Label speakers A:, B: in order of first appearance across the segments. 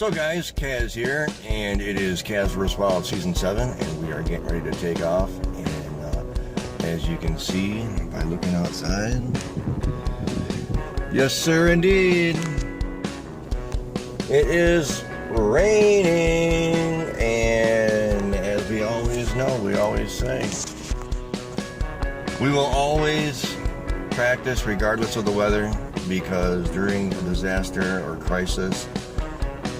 A: So guys, Kaz here, and it is Kaz vs. Wild Season 7, and we are getting ready to take off. And as you can see by looking outside, yes sir indeed, it is raining, and as we always know, we always say, we will always practice regardless of the weather, because during a disaster or crisis,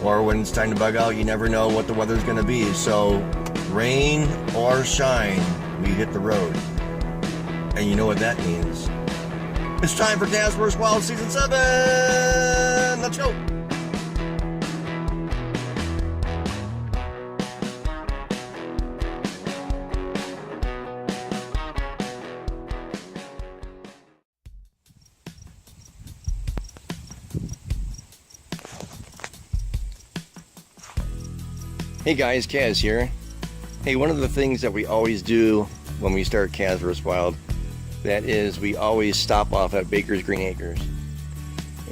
A: or when it's time to bug out, you never know what the weather's going to be. So, rain or shine, we hit the road. And you know what that means. It's time for Kaz vs. Wild Season 7! Let's go! Hey guys, Kaz here. Hey, one of the things that we always do when we start Kaz vs. Wild, that is, we always stop off at Baker's Green Acres.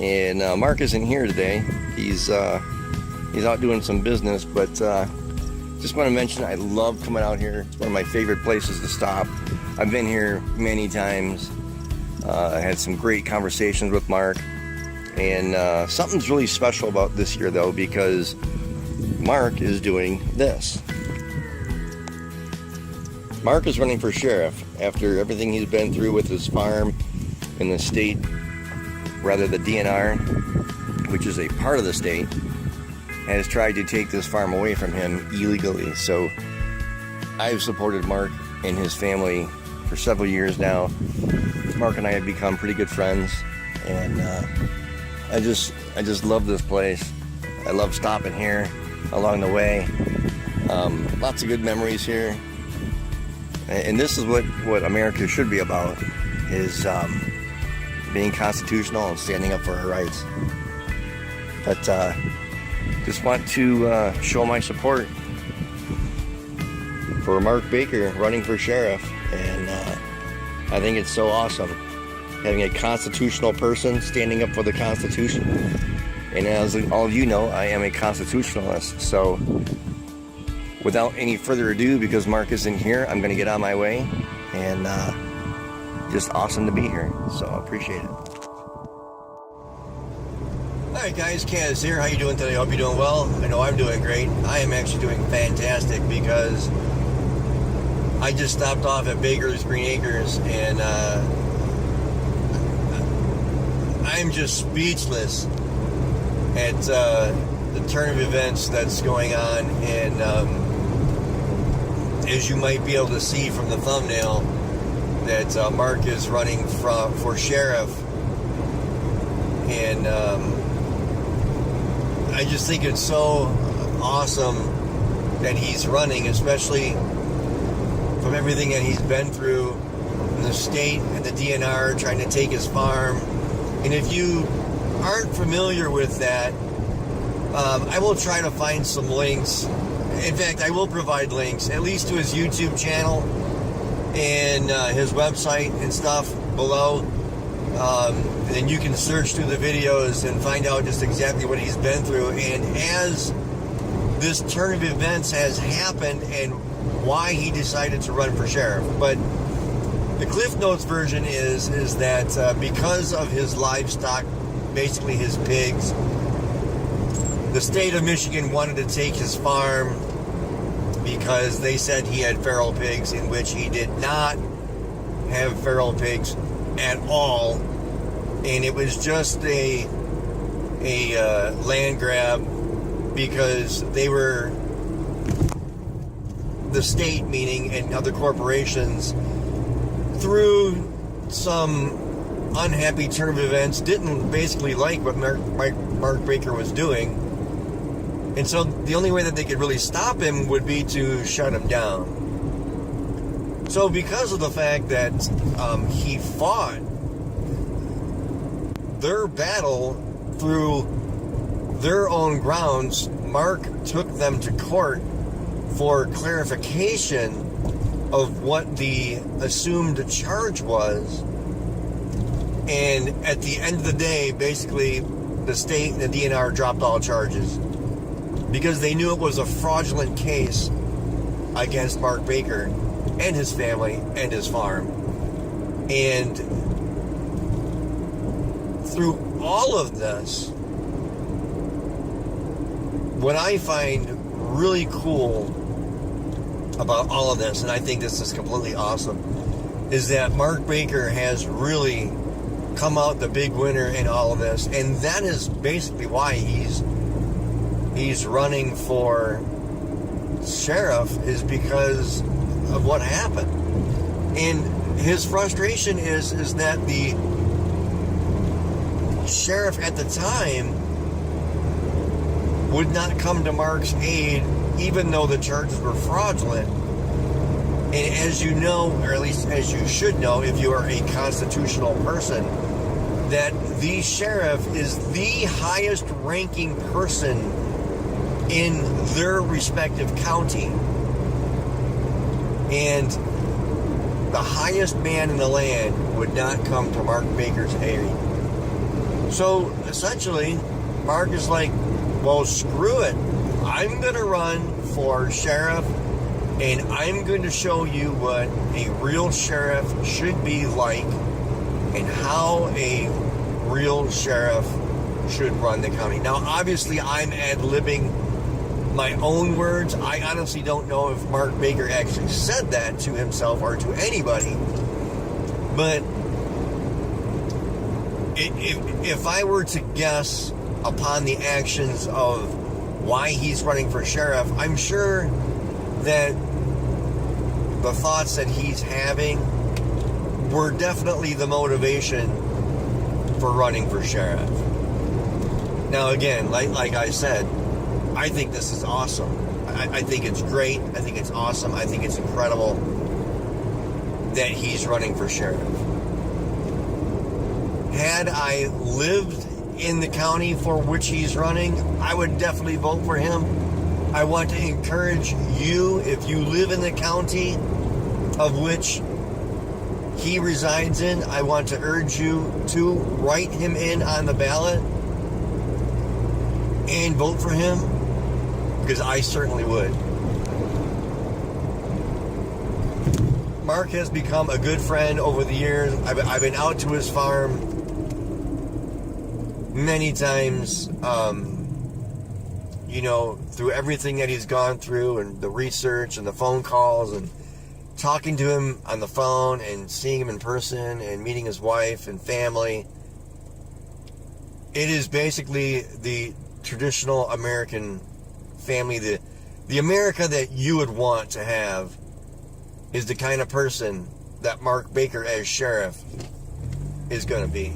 A: And Mark isn't here today. He's out doing some business, but just want to mention I love coming out here. It's one of my favorite places to stop. I've been here many times. I had some great conversations with Mark, and something's really special about this year though, because Mark is doing this. Mark is running for sheriff after everything he's been through with his farm in the state, rather the DNR, which is a part of the state, has tried to take this farm away from him illegally. So I've supported Mark and his family for several years now. Mark and I have become pretty good friends, and I just love this place. I love stopping here along the way. Lots of good memories here, and this is what America should be about, is being constitutional and standing up for our rights. But just want to show my support for Mark Baker running for sheriff, and I think it's so awesome having a constitutional person standing up for the Constitution. And as all of you know, I am a constitutionalist. So without any further ado, because Mark isn't here, I'm going to get on my way. And just awesome to be here. So I appreciate it. Alright guys, Kaz here. How you doing today? I hope you're doing well. I know I'm doing great. I am actually doing fantastic, because I just stopped off at Baker's Green Acres, and I'm just speechless at the turn of events that's going on. And as you might be able to see from the thumbnail, that Mark is running for sheriff, and I just think it's so awesome that he's running, especially from everything that he's been through in the state and the DNR trying to take his farm. And if you aren't familiar with that, I will try to find some links. In fact, I will provide links, at least to his YouTube channel and his website and stuff below. And then you can search through the videos and find out just exactly what he's been through. And as this turn of events has happened, and why he decided to run for sheriff. But the Cliff Notes version is that because of his livestock, basically his pigs, the state of Michigan wanted to take his farm because they said he had feral pigs, in which he did not have feral pigs at all. And it was just a land grab, because they were, the state meaning, and other corporations, through some unhappy turn of events, didn't basically like what Mark Baker was doing. And so the only way that they could really stop him would be to shut him down. So because of the fact that he fought their battle through their own grounds, Mark took them to court for clarification of what the assumed charge was. And at the end of the day, basically, the state and the DNR dropped all charges. because they knew it was a fraudulent case against Mark Baker and his family and his farm. And through all of this, what I find really cool about all of this, and I think this is completely awesome, is that Mark Baker has really come out the big winner in all of this, and that is basically why he's running for sheriff, is because of what happened. And his frustration is that the sheriff at the time would not come to Mark's aid, even though the charges were fraudulent. And as you know, or at least as you should know if you are a constitutional person, that the sheriff is the highest ranking person in their respective county. And the highest man in the land would not come to Mark Baker's aid. So essentially, Mark is like, well, screw it. I'm going to run for sheriff, and I'm going to show you what a real sheriff should be like and how a real sheriff should run the county. Now, obviously, I'm ad-libbing my own words. I honestly don't know if Mark Baker actually said that to himself or to anybody. But if I were to guess upon the actions of why he's running for sheriff, I'm sure that the thoughts that he's having were definitely the motivation for running for sheriff. Now, again, like I said, I think this is awesome. I think it's great. I think it's awesome. I think it's incredible that he's running for sheriff. Had I lived in the county for which he's running, I would definitely vote for him. I want to encourage you, if you live in the county of which he resides in, I want to urge you to write him in on the ballot and vote for him, because I certainly would. Mark has become a good friend over the years. I've been out to his farm many times, through everything that he's gone through and the research and the phone calls and talking to him on the phone and seeing him in person and meeting his wife and family. It is basically the traditional American family, the America that you would want to have is the kind of person that Mark Baker as sheriff is going to be.